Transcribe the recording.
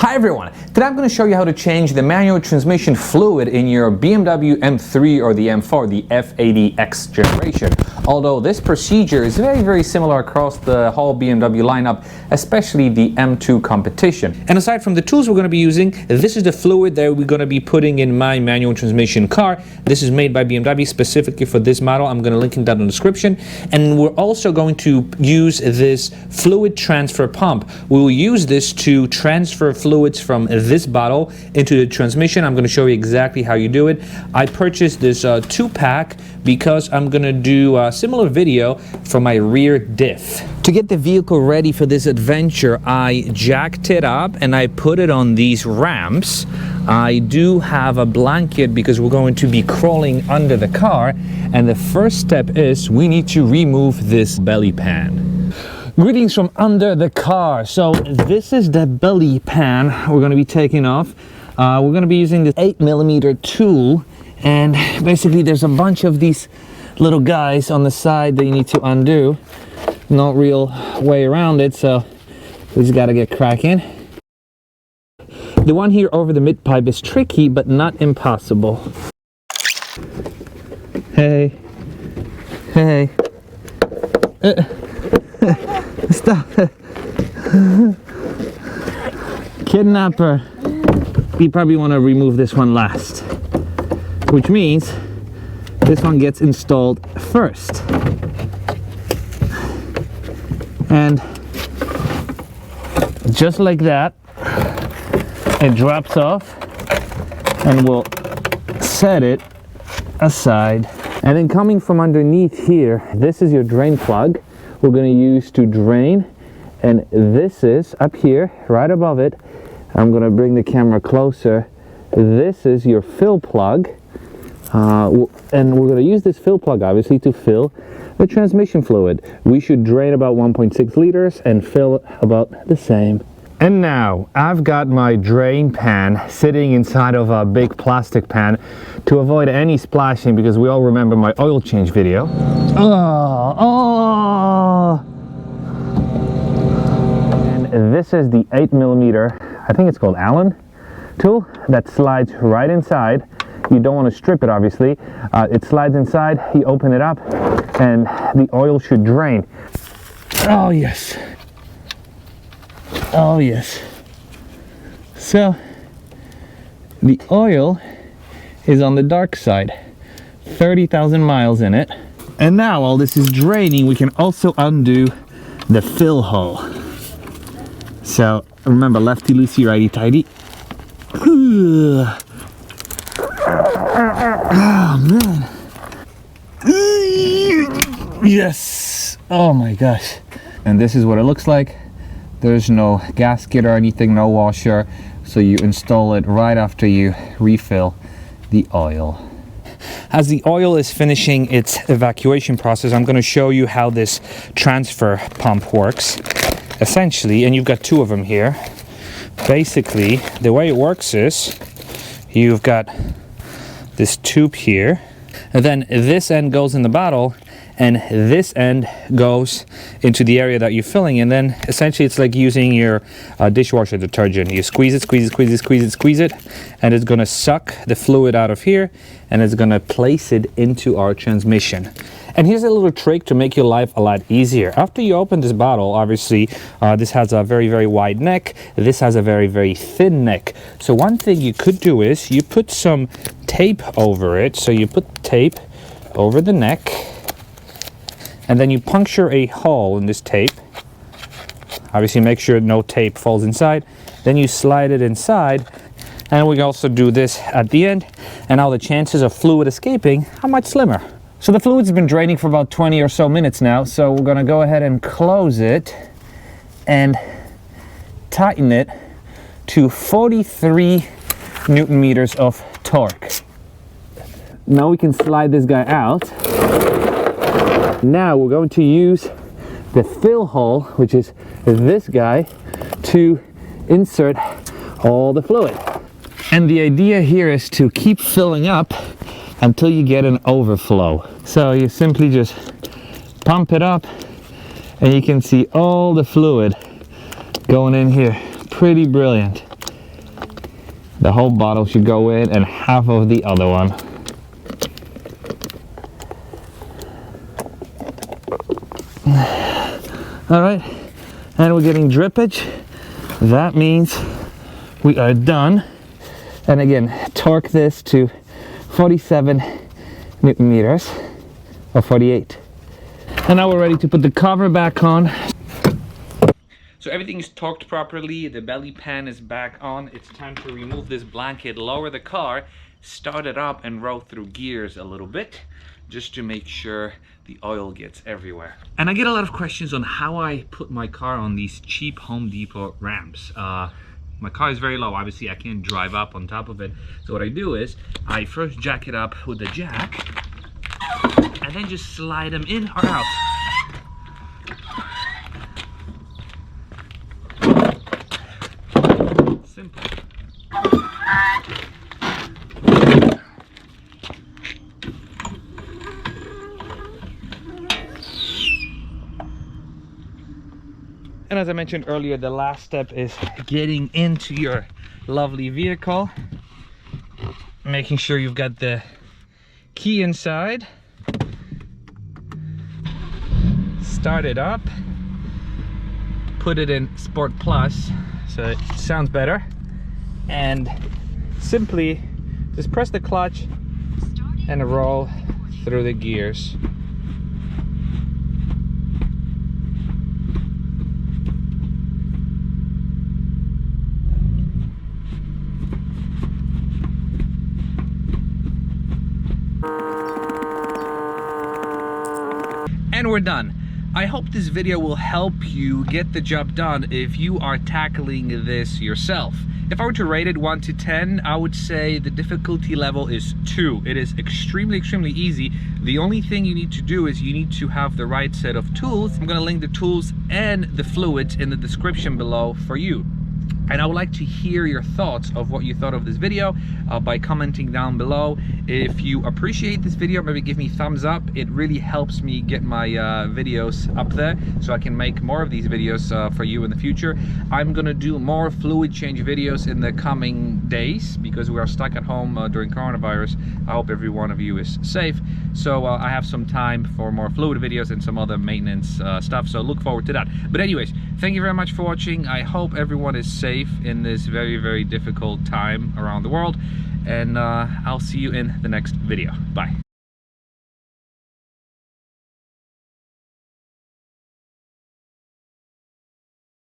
Hi everyone, today I'm going to show you how to change the manual transmission fluid in your BMW M3 or the M4, the F80X generation. Although this procedure is very similar across the whole BMW lineup, especially the M2 competition. And aside from the tools we're going to be using, this is the fluid that we're going to be putting in my manual transmission car. This is made by BMW specifically for this model. I'm going to link it down in the description. And we're also going to use this fluid transfer pump. We will use this to transfer fluids from this bottle into the transmission. I'm going to show you exactly how you do it. I purchased this 2-pack because I'm going to do a similar video for my rear diff. To get the vehicle ready for this adventure, I jacked it up and I put it on these ramps. I do have a blanket because we're going to be crawling under the car, and the first step is we need to remove this belly pan. Greetings from under the car. So this is the belly pan we're going to be taking off. We're going to be using this 8mm tool, and basically there's a bunch of these little guys on the side that you need to undo. No real way around it, so we just got to get cracking. The one here over the mid pipe is tricky but not impossible. Hey, stop it. Kidnapper. You probably want to remove this one last, which means this one gets installed first. And just like that, it drops off, and we'll set it aside. And then coming from underneath here, this is your drain plug we're going to use to drain, and this is up here right above it. I'm going to bring the camera closer. This is your fill plug, and we're going to use this fill plug obviously to fill the transmission fluid. We should drain about 1.6 liters and fill about the same. And now I've got my drain pan sitting inside of a big plastic pan to avoid any splashing, because we all remember my oil change video. And this is the 8mm, I think it's called Allen tool, that slides right inside. You don't want to strip it obviously. It slides inside, you open it up, and the oil should drain. Oh yes. Oh yes. So the oil is on the dark side, 30,000 miles in it. And now while this is draining, we can also undo the fill hole. So remember, lefty loosey, righty tighty. Oh man. Yes. Oh my gosh. And this is what it looks like. There's no gasket or anything, no washer, so you install it right after you refill the oil. As the oil is finishing its evacuation process, I'm going to show you how this transfer pump works. Essentially, and you've got two of them here. Basically, the way it works is you've got this tube here, and then this end goes in the bottle, and this end goes into the area that you're filling, and then essentially it's like using your dishwasher detergent. You squeeze it, and it's gonna suck the fluid out of here, and it's gonna place it into our transmission. And here's a little trick to make your life a lot easier. After you open this bottle, obviously, this has a very wide neck. This has a very thin neck. So one thing you could do is you put some tape over it. So you put tape over the neck, and then you puncture a hole in this tape. Obviously make sure no tape falls inside. Then you slide it inside, and we also do this at the end, and now the chances of fluid escaping are much slimmer. So the fluid's been draining for about 20 or so minutes now, so we're gonna go ahead and close it and tighten it to 43 Newton meters of torque. Now we can slide this guy out. Now we're going to use the fill hole, which is this guy, to insert all the fluid. And the idea here is to keep filling up until you get an overflow. So you simply just pump it up, and you can see all the fluid going in here. Pretty brilliant. The whole bottle should go in and half of the other one. All right, and we're getting drippage. That means we are done. And again, torque this to 47 Newton meters, or 48. And now we're ready to put the cover back on. So everything is torqued properly, the belly pan is back on. It's time to remove this blanket, lower the car, start it up and roll through gears a little bit, just to make sure the oil gets everywhere. And I get a lot of questions on how I put my car on these cheap Home Depot ramps. My car is very low, obviously I can't drive up on top of it. So what I do is, I first jack it up with the jack, and then just slide them in or out. Simple. And as I mentioned earlier, the last step is getting into your lovely vehicle, making sure you've got the key inside, start it up, put it in Sport Plus so it sounds better, and simply just press the clutch and roll through the gears. And we're done. I hope this video will help you get the job done if you are tackling this yourself. If I were to rate it 1 to 10, I would say the difficulty level is 2. It is extremely easy. The only thing you need to do is you need to have the right set of tools. I'm gonna link the tools and the fluids in the description below for you. And I would like to hear your thoughts of what you thought of this video by commenting down below. If you appreciate this video, maybe give me a thumbs up. It really helps me get my videos up there so I can make more of these videos for you in the future. I'm gonna do more fluid change videos in the coming days because we are stuck at home during coronavirus. I hope every one of you is safe. So I have some time for more fluid videos and some other maintenance stuff, so look forward to that. But anyways, thank you very much for watching. I hope everyone is safe in this very difficult time around the world, and I'll see you in the next video. Bye.